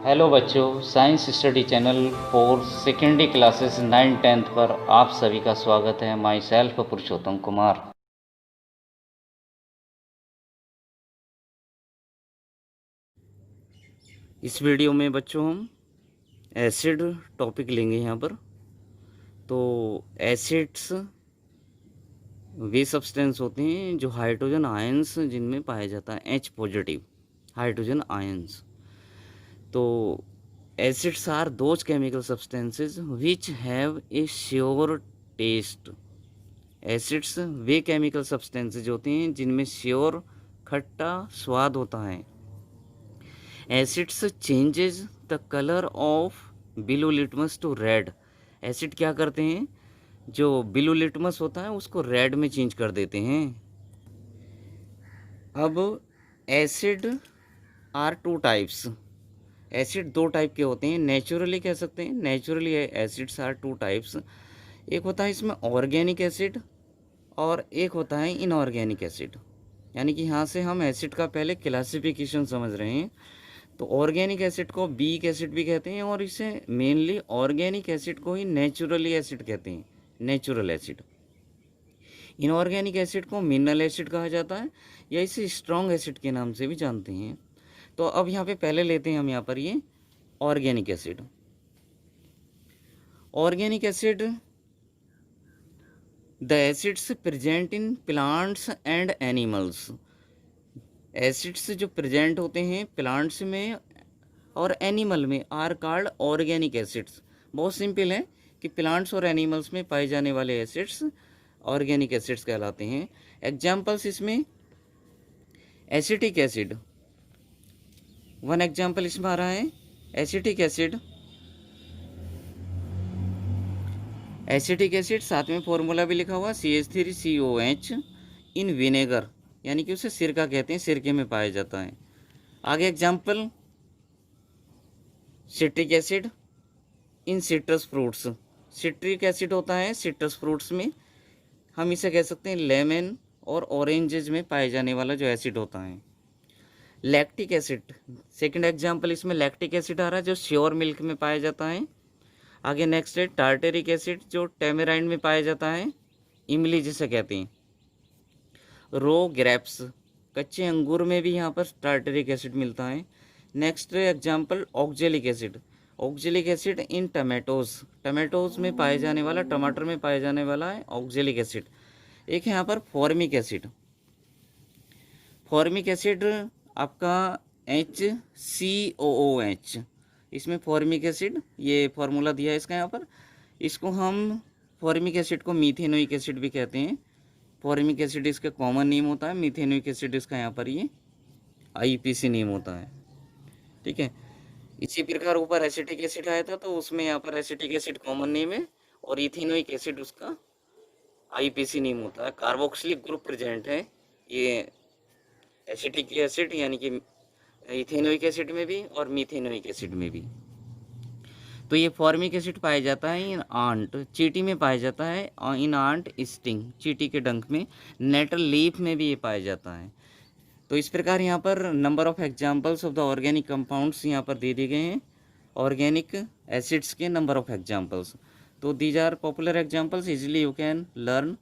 Hello बच्चों, science study channel for secondary classes 9-10 पर आप सभी का स्वागत है। माई सेल्फ पुरुषोत्तम कुमार। इस वीडियो में बच्चों हम एसिड टॉपिक लेंगे यहाँ पर। तो एसिड्स वे सब्सटेंस होते हैं जो हाइड्रोजन आयंस जिनमें पाया जाता है, H पॉजिटिव हाइड्रोजन आयंस। तो acids are those chemical substances which have a sour taste. Acids वे केमिकल सब्सटेंसेज होते हैं जिनमें श्योर खट्टा स्वाद होता है। Acids changes the colour of blue litmus to red. Acid क्या करते हैं, जो ब्लू लिटमस होता है उसको रेड में चेंज कर देते हैं। अब acid are two types. Acid दो टाइप के होते हैं, नेचुरली कह सकते हैं। Naturally acids are two types. एक होता है इसमें ऑर्गेनिक एसिड और एक होता है इनऑर्गेनिक एसिड। यानी कि यहाँ से हम एसिड का पहले क्लासिफिकेशन समझ रहे हैं। तो ऑर्गेनिक एसिड को वीक एसिड भी कहते हैं और इसे मेनली ऑर्गेनिक एसिड को ही नेचुरली एसिड कहते हैं, नेचुरल एसिड। इनऑर्गेनिक एसिड को मिनरल एसिड कहा जाता है या इसे स्ट्रॉन्ग एसिड के नाम से भी जानते हैं। तो अब यहाँ पे पहले लेते हैं हम यहाँ पर ये organic acid. Organic acid the acids present in plants and animals. Acids जो प्रेजेंट होते हैं प्लांट्स में और एनिमल में आर कॉल्ड ऑर्गेनिक एसिड्स। बहुत सिंपल है कि प्लांट्स और एनिमल्स में पाए जाने वाले एसिड्स ऑर्गेनिक एसिड्स कहलाते हैं। एग्जाम्पल्स इसमें एसिटिक एसिड, वन एग्जाम्पल इसमें आ रहा है एसिटिक एसिड। एसिटिक एसिड साथ में फॉर्मूला भी लिखा हुआ CH3COH इन विनेगर, यानी कि उसे सिरका कहते हैं, सिरके में पाया जाता है। आगे example citric acid in citrus fruits. Citric acid होता है सिट्रस फ्रूट्स में, हम इसे कह सकते हैं लेमन और ऑरेंजेज में पाए जाने वाला जो एसिड होता है। लैक्टिक एसिड, सेकंड एग्जाम्पल इसमें लैक्टिक एसिड आ रहा है जो श्योर मिल्क में पाया जाता है। आगे नेक्स्ट है टार्टेरिक एसिड जो टेमेराइंड में पाया जाता है, इमली जिसे कहते हैं। रो ग्रेप्स, कच्चे अंगूर में भी यहाँ पर टार्टेरिक एसिड मिलता है। Next example oxalic acid. Oxalic acid in tomatoes, tomatoes में पाए जाने वाला, टमाटर में पाए जाने वाला है ऑक्जेलिक एसिड। एक है यहाँ पर फॉर्मिक एसिड। फॉर्मिक एसिड आपका HCOOH, इसमें फॉर्मिक एसिड, ये फार्मूला दिया है इसका यहाँ पर। इसको हम फॉर्मिक एसिड को मीथेनोइक एसिड भी कहते हैं। फॉर्मिक एसिड इसका कॉमन नेम होता है, मीथेनोइक एसिड इसका यहाँ पर ये IPC नेम होता है। ठीक है, इसी प्रकार ऊपर एसिटिक एसिड आया था तो उसमें यहाँ पर एसिटिक एसिड कॉमन नेम है और इथेनोइक एसिड उसका IPC नेम होता है। कार्बोक्सिलिक ग्रुप प्रेजेंट है ये एसिटिक एसिड यानी कि इथेनोइक एसिड में भी और मीथेनोइक एसिड में भी। तो ये फॉर्मिक एसिड पाया जाता है इन आंट, चींटी में पाया जाता है, इन आंट स्टिंग, चींटी के डंक में। नेटल लीफ में भी ये पाया जाता है। तो इस प्रकार यहाँ पर number of examples of the organic compounds यहाँ पर दे दिए गए हैं, ऑर्गेनिक एसिड्स के नंबर ऑफ एग्जाम्पल्स। तो these are popular examples, easily you can learn.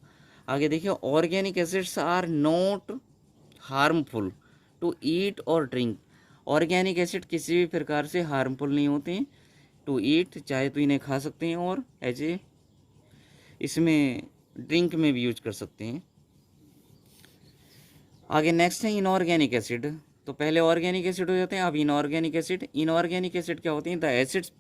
आगे देखिए, organic acids are not harmful to eat और ड्रिंक। ऑर्गेनिक एसिड किसी भी प्रकार से हार्मफुल नहीं होते टू ईट, चाहे तो इन्हें खा सकते हैं और एज ए इसमें ड्रिंक में भी यूज कर सकते हैं। आगे नेक्स्ट है इनऑर्गेनिक एसिड। तो पहले ऑर्गेनिक एसिड हो जाते हैं, अब इनऑर्गेनिक एसिड। इनऑर्गेनिक एसिड क्या होते हैं, the acids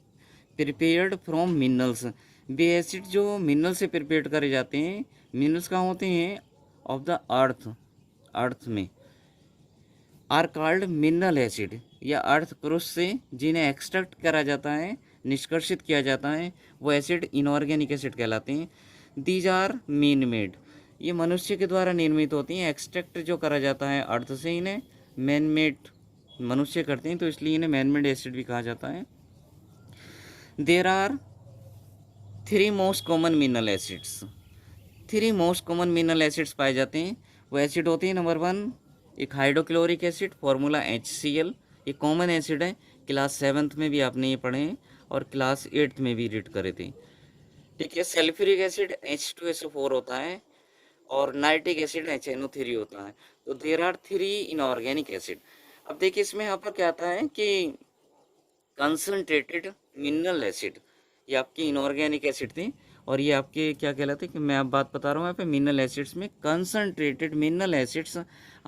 prepared from minerals. Way acid जो मिनरल से प्रिपेयर करे जाते हैं, मिनरल्स कहाँ होते हैं, ऑफ द अर्थ, अर्थ में, आर कॉल्ड मिनरल एसिड या अर्थ क्रस्ट से जिन्हें एक्सट्रैक्ट करा जाता है, निष्कर्षित किया जाता है, वो एसिड इनऑर्गेनिक एसिड कहलाते हैं। दीज आर मैन मेड, ये मनुष्य के द्वारा निर्मित होती हैं। एक्सट्रैक्ट जो करा जाता है अर्थ से, इन्हें मैन मेड मनुष्य करते हैं, तो इसलिए इन्हें मैन मेड एसिड भी कहा जाता है। There are 3 most common mineral acids. 3 most common mineral acids पाए जाते हैं। वो एसिड होते हैं, नंबर 1 एक हाइड्रोक्लोरिक एसिड, फॉर्मूला HCl, ये कॉमन एसिड है, क्लास 7th में भी आपने ये पढ़े हैं और क्लास 8th में भी रीड करे थे। ठीक है, सल्फ्यूरिक एसिड H2SO4 होता है और नाइट्रिक एसिड HNO3 होता है। तो देयर आर 3 इनऑर्गेनिक एसिड। अब देखिए इसमें यहाँ पर क्या आता है कि कंसनट्रेटेड मिनरल एसिड, ये आपके इनऑर्गेनिक एसिड थे और ये आपके क्या कहलाते हैं कि मैं अब बात बता रहा हूँ यहाँ पे मिनरल एसिड्स में। Concentrated mineral acids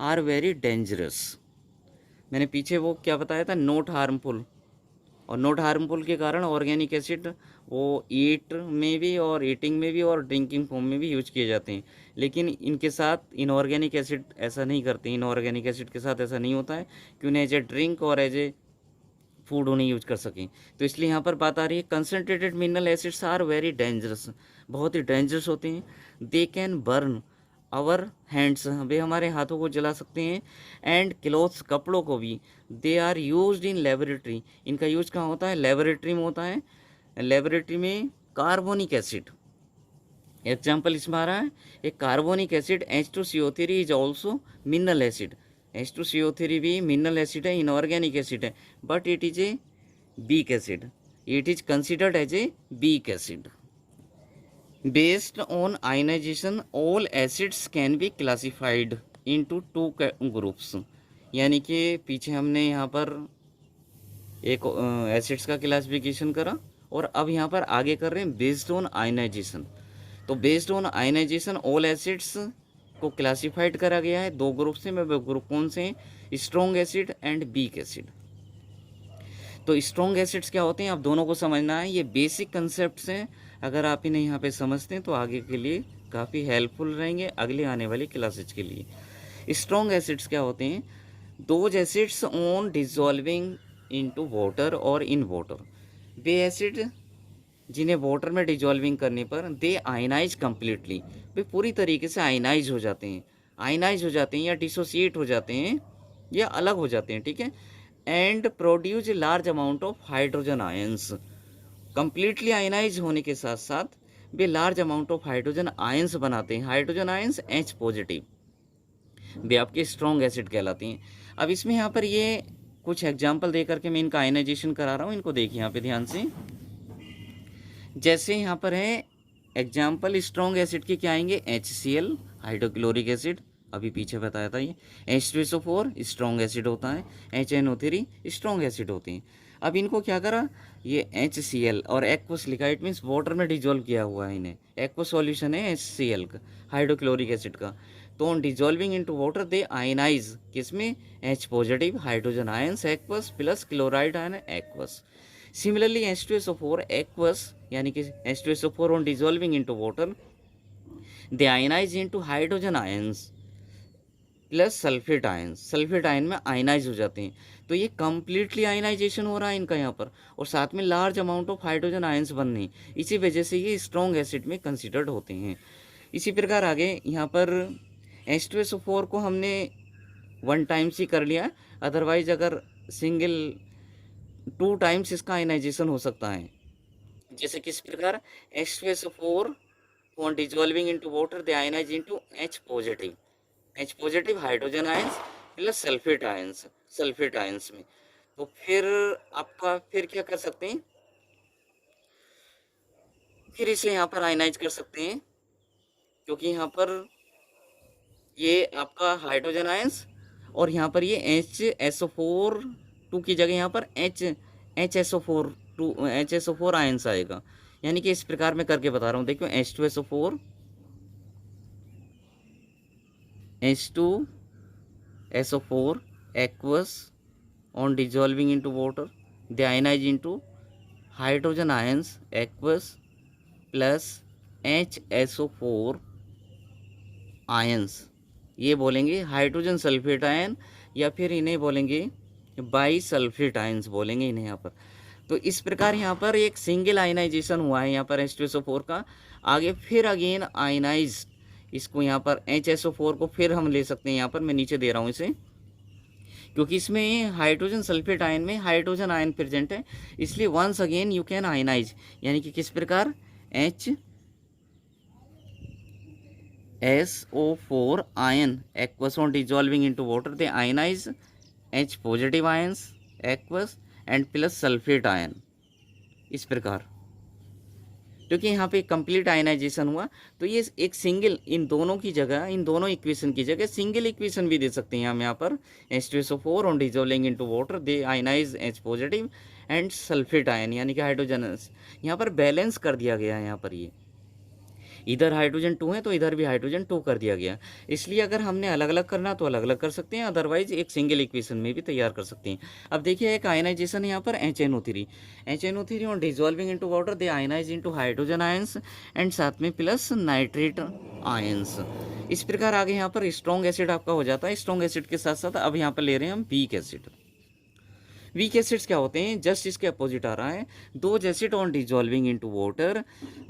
are very dangerous. मैंने पीछे वो क्या बताया था, नॉट हार्मफुल, और नॉट हार्मफुल के कारण ऑर्गेनिक एसिड वो ईट में भी और ईटिंग में भी और ड्रिंकिंग फॉर्म में भी यूज किए जाते हैं। लेकिन इनके साथ इनऑर्गेनिक एसिड ऐसा नहीं करते, इनऑर्गेनिक एसिड के साथ ऐसा नहीं होता है कि उन्हें एज ए ड्रिंक और एज ए फूड उन्हें यूज कर सकें। तो इसलिए यहाँ पर बात आ रही है concentrated mineral acids are very dangerous, बहुत ही डेंजरस होते हैं। They can burn our hands, वे हमारे हाथों को जला सकते हैं, एंड क्लोथ्स, कपड़ों को भी। They are used in laboratory, इनका यूज कहाँ होता है, लेबोरेटरी में होता है। लेबोरेटरी में कार्बोनिक एसिड एग्जाम्पल इसमें आ रहा है, एक carbonic acid H2CO3 is also mineral acid. H2CO3 भी मिनरल एसिड है, इनऑर्गेनिक एसिड है, but it is a weak acid, it is considered as a weak acid. Based on ionisation all acids can be classified into 2 groups. यानी कि पीछे हमने यहाँ पर एक एसिड्स का क्लासिफिकेशन करा और अब यहाँ पर आगे कर रहे हैं बेस्ड ऑन आयनाइजेशन। तो based on ionisation all acids को क्लासिफाइड करा गया है 2 ग्रुप से। मैं वो ग्रुप कौन से हैं, strong acid and weak acid. तो स्ट्रॉन्ग एसिड्स क्या होते हैं, आप दोनों को समझना है, ये बेसिक कंसेप्ट्स हैं। अगर आप इन्हें यहाँ पे समझते हैं तो आगे के लिए काफ़ी हेल्पफुल रहेंगे अगले आने वाली क्लासेज के लिए। स्ट्रॉन्ग एसिड्स क्या होते हैं, those acids on dissolving into water और इन वाटर, वे एसिड जिन्हें वाटर में डिजॉल्विंग करने पर दे आयनाइज कम्प्लीटली, वे पूरी तरीके से आयनाइज हो जाते हैं, आयनाइज हो जाते हैं या डिसोसिएट हो जाते हैं या अलग हो जाते हैं। ठीक है, and produce large amount of hydrogen ions. Completely ionize होने के साथ साथ वे large amount of hydrogen ions बनाते हैं, हाइड्रोजन आयंस H पॉजिटिव, वे आपके स्ट्रॉन्ग एसिड कहलाती हैं। अब इसमें यहाँ पर ये कुछ एग्जाम्पल दे करके मैं इनका आयनाइजेशन करा रहा हूँ, इनको देखिए यहाँ पे ध्यान से। जैसे यहाँ पर है एग्जाम्पल स्ट्रॉन्ग एसिड के क्या आएंगे, HCl हाइड्रोक्लोरिक एसिड, अभी पीछे बताया था ये। H2SO4 स्ट्रॉन्ग एसिड होता है, HNO3 स्ट्रॉन्ग एसिड होते हैं। अब इनको क्या करा, ये HCl और एक्वस लिखा, इट मीन्स वाटर में डिजोल्व किया हुआ है इन्हें, एक्वस सॉल्यूशन है HCl का, हाइड्रोक्लोरिक एसिड का। तो on dissolving into water they ionise, किसमें, H positive hydrogen ions aqueous plus chloride ion aqueous. Similarly H2SO4 aqueous, यानी कि H2SO4 on dissolving into water they ionise into hydrogen ions plus sulphate ion, sulphate ion में ionise हो जाते हैं। तो ये completely ionization हो रहा है इनका यहाँ पर, और साथ में large amount of hydrogen ions बन रहे हैं, इसी वजह से ये स्ट्रॉन्ग एसिड में कंसिडर्ड होते हैं। इसी प्रकार आगे यहाँ पर H2SO4 को हमने 1 टाइम्स ही कर लिया, अदरवाइज अगर सिंगल 2 टाइम्स इसका आयनाइजेशन हो सकता है। जैसे किस प्रकार, H2SO4 on dissolving into water they ionise into H positive hydrogen ions plus sulphate ions, sulphate ions में। तो फिर आपका फिर क्या कर सकते हैं, फिर इसे यहाँ पर आयनाइज कर सकते हैं, क्योंकि यहाँ पर ये आपका हाइड्रोजन आयंस और यहाँ पर ये HSO4 2 की जगह यहाँ पर HSO4 आयंस आएगा। यानी कि इस प्रकार मैं करके बता रहा हूँ, देखो H2SO4 aqueous on dissolving into water they ionize into hydrogen ions aqueous plus HSO4 ions, ये बोलेंगे हाइड्रोजन सल्फेट आयन, या फिर इन्हें बोलेंगे बाई सल्फेट आयंस बोलेंगे इन्हें यहाँ पर। तो इस प्रकार यहाँ पर एक सिंगल आयनाइजेशन हुआ है यहाँ पर H2SO4 का। आगे फिर अगेन आयनाइज, इसको यहाँ पर HSO4 को फिर हम ले सकते हैं, यहाँ पर मैं नीचे दे रहा हूँ इसे, क्योंकि इसमें हाइड्रोजन सल्फेट आयन में हाइड्रोजन आयन प्रेजेंट है, इसलिए once again you can ionise. यानी कि किस प्रकार, HSO4 ion aqueous on dissolving into water they ionize H positive ions aqueous and plus sulphate ion, इस प्रकार। क्योंकि यहाँ पे कंप्लीट आयनाइजेशन हुआ, तो ये एक सिंगल, इन दोनों की जगह, इन दोनों इक्वेशन की जगह सिंगल इक्वेशन भी दे सकते हैं हम यहाँ पर। H2SO4 on dissolving into water they ionise H positive and sulphate ion, यानी कि हाइड्रोजन यहाँ पर बैलेंस कर दिया गया है। यहाँ पर ये इधर हाइड्रोजन 2 है तो इधर भी हाइड्रोजन 2 कर दिया गया। इसलिए अगर हमने अलग अलग करना तो अलग अलग कर सकते हैं, अदरवाइज एक सिंगल इक्वेशन में भी तैयार कर सकते हैं। अब देखिए एक आयनाइजेशन है यहाँ पर HNO3 on dissolving into water they ionise into hydrogen ions and साथ में प्लस नाइट्रेट आयंस। इस प्रकार आगे यहाँ पर स्ट्रॉन्ग एसिड आपका हो जाता है। स्ट्रॉन्ग एसिड के साथ साथ अब यहाँ पर ले रहे हैं हम वीक एसिड। वीक एसिड्स क्या होते हैं, जस्ट इसके अपोजिट आ रहा है। दो acid on dissolving into water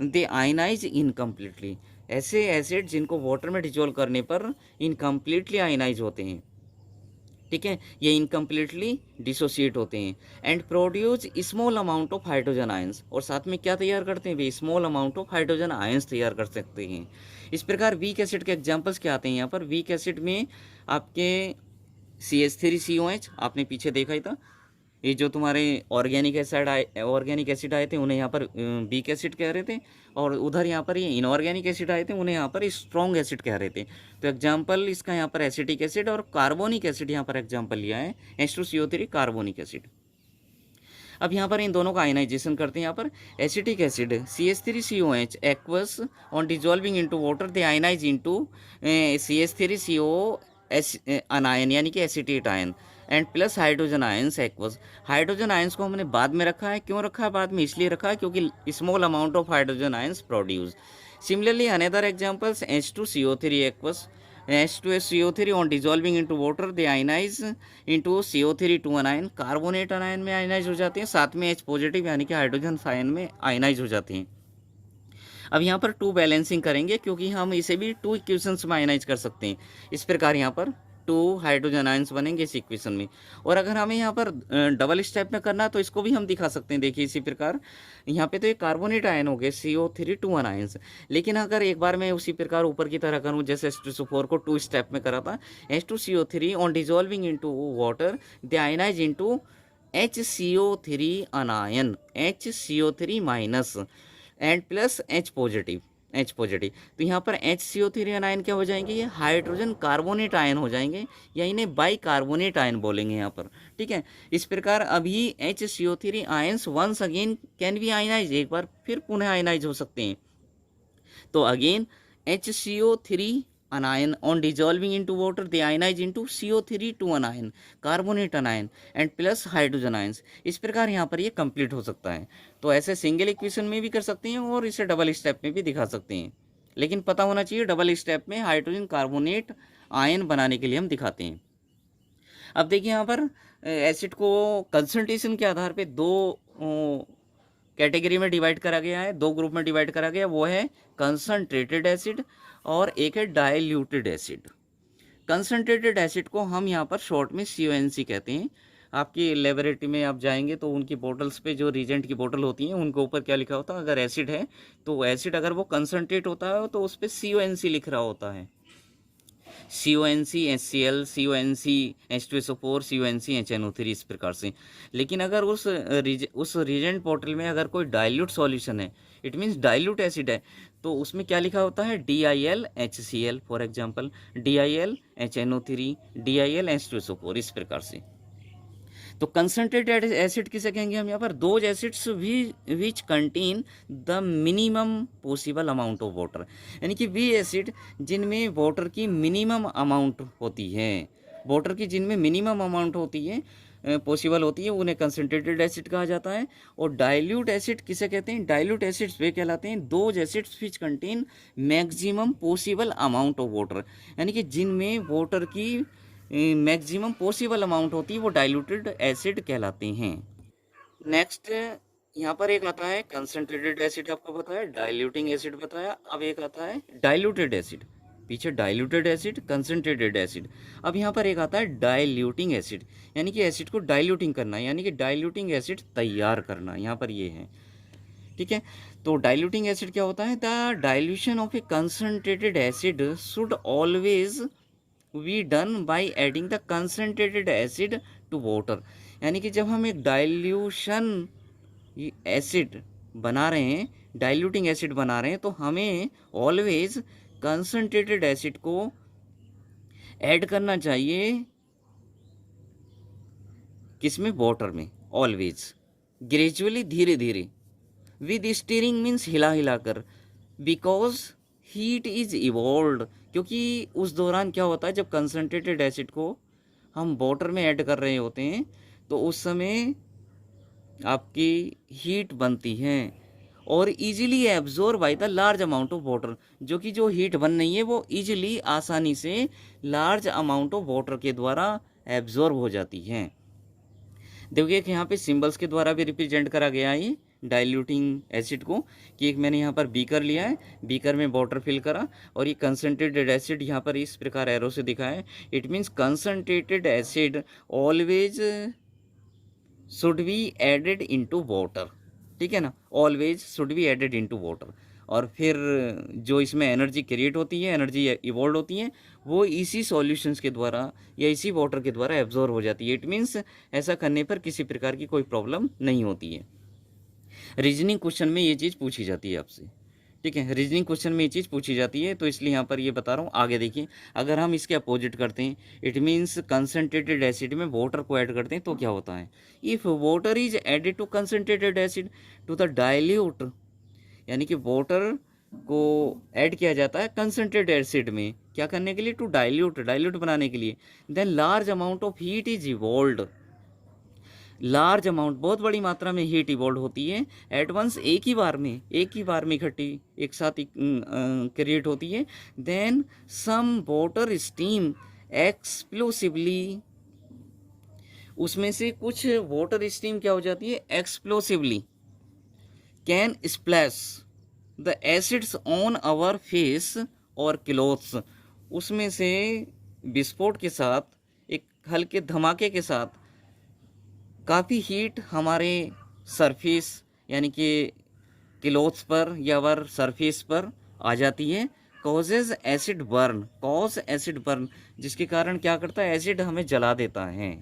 they ionise incompletely. ऐसे एसिड जिनको वाटर में डिजोल्व करने पर इनकम्प्लीटली आयनाइज होते हैं, ठीक है, ये इनकम्प्लीटली डिसोसिएट होते हैं and produce small amount of hydrogen ions. और साथ में क्या तैयार करते हैं वे, small amount of hydrogen ions तैयार कर सकते हैं। इस प्रकार वीक एसिड के एग्जांपल्स क्या आते हैं यहाँ पर। वीक एसिड में आपके CH3COH आपने पीछे देखा ही था। ये जो तुम्हारे ऑर्गेनिक एसिड आए थे उन्हें यहाँ पर वीक एसिड कह रहे थे, और उधर यहाँ पर ये इनऑर्गेनिक एसिड आए थे उन्हें यहाँ पर स्ट्रॉन्ग एसिड कह रहे थे। तो एग्जाम्पल इसका यहाँ पर एसिटिक एसिड और कार्बोनिक एसिड यहाँ पर एग्जाम्पल लिया है, H2CO3 कार्बोनिक एसिड। अब यहाँ पर इन दोनों का आयनाइजेशन करते हैं। यहाँ पर acetic acid CH3COH aqueous on dissolving into water they ionise into CH3CO anion, यानी कि acetate ion and plus hydrogen ions aqueous. Hydrogen ions को हमने बाद में रखा है, क्यों रखा है बाद में, इसलिए रखा है क्योंकि small amount of hydrogen ions produce. Similarly another examples H2CO3 aqueous H2SO3 on dissolving into water they ionize into CO3 2 anion, carbonate अनायन में आयनाइज हो जाते हैं, साथ में H पॉजिटिव यानी कि हाइड्रोजन आयन में आयनाइज हो जाते हैं। अब यहाँ पर 2 बैलेंसिंग करेंगे क्योंकि हम इसे भी 2 इक्वेशंस में आयनाइज कर सकते हैं। इस प्रकार यहाँ पर 2 हाइड्रोजन आयंस बनेंगे इस इक्वेशन में। और अगर हमें यहाँ पर डबल स्टेप में करना है तो इसको भी हम दिखा सकते हैं। देखिए इसी प्रकार यहाँ पे तो ये कार्बोनेट आयन हो गए CO3 2 आयंस, लेकिन अगर एक बार मैं उसी प्रकार ऊपर की तरह करूँ जैसे H2SO4 को 2 स्टेप में करा था, H2CO3 on dissolving into water they ionise into HCO3 anion, HCO3 minus and plus H positive. तो यहाँ पर HCO3 आयन क्या हो जाएंगे, ये हाइड्रोजन कार्बोनेट आयन हो जाएंगे, या इन्हें बाई कार्बोनेट आयन बोलेंगे यहाँ पर, ठीक है। इस प्रकार अभी HCO3 ions once again can be ionise, एक बार फिर पुनः आयनाइज हो सकते हैं। तो again HCO3 anion on dissolving into water they ionize into CO3 2 anion, carbonate अनायन and plus hydrogen ions. इस प्रकार यहाँ पर ये कंप्लीट हो सकता है। तो ऐसे सिंगल इक्वेशन में भी कर सकते हैं और इसे डबल स्टेप में भी दिखा सकते हैं, लेकिन पता होना चाहिए डबल स्टेप में हाइड्रोजन कार्बोनेट आयन बनाने के लिए हम दिखाते हैं। अब देखिए यहाँ पर एसिड को कंसंट्रेशन के आधार पे 2 कैटेगरी में डिवाइड करा गया है, 2 ग्रुप में डिवाइड करा गया। वो है कंसंट्रेटेड एसिड और एक है डाइल्यूटेड एसिड। कंसंट्रेटेड एसिड को हम यहाँ पर शॉर्ट में CONC कहते हैं। आपकी लेबोरेटरी में आप जाएंगे तो उनकी बोतल्स पे जो रीजेंट की बोतल होती हैं उनके ऊपर क्या लिखा होता है, अगर एसिड है तो एसिड अगर वो कंसंट्रेट होता है तो उस पर CONC लिख रहा होता है, CONC HCl, CONC H2SO4, CONC HNO3, इस प्रकार से। लेकिन अगर उस रीजेंट बोतल में अगर कोई डाइल्यूट सॉल्यूशन है, इट मीन्स डाइल्यूट एसिड है, तो उसमें क्या लिखा होता है DIL HCl, for example DIL HNO3, DIL H2SO4, इस प्रकार से। तो कंसंट्रेटेड एसिड किसे कहेंगे हम यहाँ पर, those acids which contain the minimum possible amount of water, यानी कि वे एसिड जिनमें वाटर की मिनिमम अमाउंट होती है, वाटर की जिनमें मिनिमम अमाउंट होती है, पॉसिबल होती है, उन्हें कंसंट्रेटेड एसिड कहा जाता है। और डाइल्यूट एसिड किसे कहते हैं, डाइल्यूट एसिड्स वे कहलाते हैं those acids which contain maximum possible amount of water, यानी कि जिनमें वाटर की मैक्सिमम पॉसिबल अमाउंट होती है वो डाइल्यूटेड एसिड कहलाते हैं। नेक्स्ट यहाँ पर एक आता है कंसंट्रेटेड एसिड, आपको बताया, डाइल्यूटिंग एसिड बताया। अब एक आता है डाइल्यूटेड एसिड, पीछे डाइल्यूटेड एसिड, कंसंट्रेटेड एसिड। अब यहाँ पर एक आता है डाइल्यूटिंग एसिड, यानी कि एसिड को डाइल्यूटिंग करना, यानी कि डाइल्यूटिंग एसिड तैयार करना, यहाँ पर ये है, ठीक है। तो डाइल्यूटिंग एसिड क्या होता है, the dilution of a concentrated acid should always be done by adding the concentrated acid to water, यानी कि जब हम एक डाइल्यूशन एसिड बना रहे हैं, डाइल्यूटिंग एसिड बना रहे हैं, तो हमें ऑलवेज कंसंट्रेटेड एसिड को ऐड करना चाहिए किसमें, वाटर में, ऑलवेज ग्रेजुअली, धीरे धीरे, विद स्टीयरिंग मीन्स हिला हिलाकर, बिकॉज हीट इज इवॉल्व। क्योंकि उस दौरान क्या होता है, जब कंसंट्रेटेड एसिड को हम वाटर में ऐड कर रहे होते हैं तो उस समय आपकी हीट बनती है और easily absorb by the large amount of water, जो कि जो हीट बन रही है वो इजीली, आसानी से लार्ज अमाउंट ऑफ वाटर के द्वारा एब्जॉर्ब हो जाती है। देखिए कि यहाँ पे सिंबल्स के द्वारा भी रिप्रेजेंट करा गया है डाइल्यूटिंग एसिड को, कि एक मैंने यहाँ पर बीकर लिया है, बीकर में वाटर फिल करा और ये कंसनट्रेटेड एसिड यहाँ पर इस प्रकार एरो से दिखा है। It means concentrated acid always should be added into water, ठीक है ना, always should be added into water. और फिर जो इसमें एनर्जी क्रिएट होती है, एनर्जी इवॉल्व होती है, वो इसी सॉल्यूशंस के द्वारा या इसी वाटर के द्वारा एब्जॉर्ब हो जाती है। इट मीन्स ऐसा करने पर किसी प्रकार की कोई प्रॉब्लम नहीं होती है। रीजनिंग क्वेश्चन में ये चीज़ पूछी जाती है आपसे, ठीक है, रीजनिंग क्वेश्चन में ये चीज़ पूछी जाती है, तो इसलिए यहाँ पर ये बता रहा हूँ। आगे देखिए, अगर हम इसके अपोजिट करते हैं, इट मीन्स कंसनट्रेटेड एसिड में वाटर को ऐड करते हैं तो क्या होता है, if water is added to concentrated acid to the dilute, यानी कि वाटर को ऐड किया जाता है कंसनट्रेटेड एसिड में, क्या करने के लिए, टू डाइल्यूट, डाइल्यूट बनाने के लिए, then large amount of heat is evolve, large amount, बहुत बड़ी मात्रा में हीट इवॉल्व होती है एट वंस, एक ही बार में इकट्ठी एक साथ क्रिएट होती है। Then some water steam explosively, उसमें से कुछ वाटर स्टीम क्या हो जाती है, explosively, can splash the acids on our face और क्लोथ्स, उसमें से विस्फोट के साथ, एक हल्के धमाके के साथ काफ़ी हीट हमारे सरफेस यानी कि क्लोथ्स पर या अवर सरफेस पर आ जाती है। Causes acid burn, cause acid burn, जिसके कारण क्या करता है, एसिड हमें जला देता है।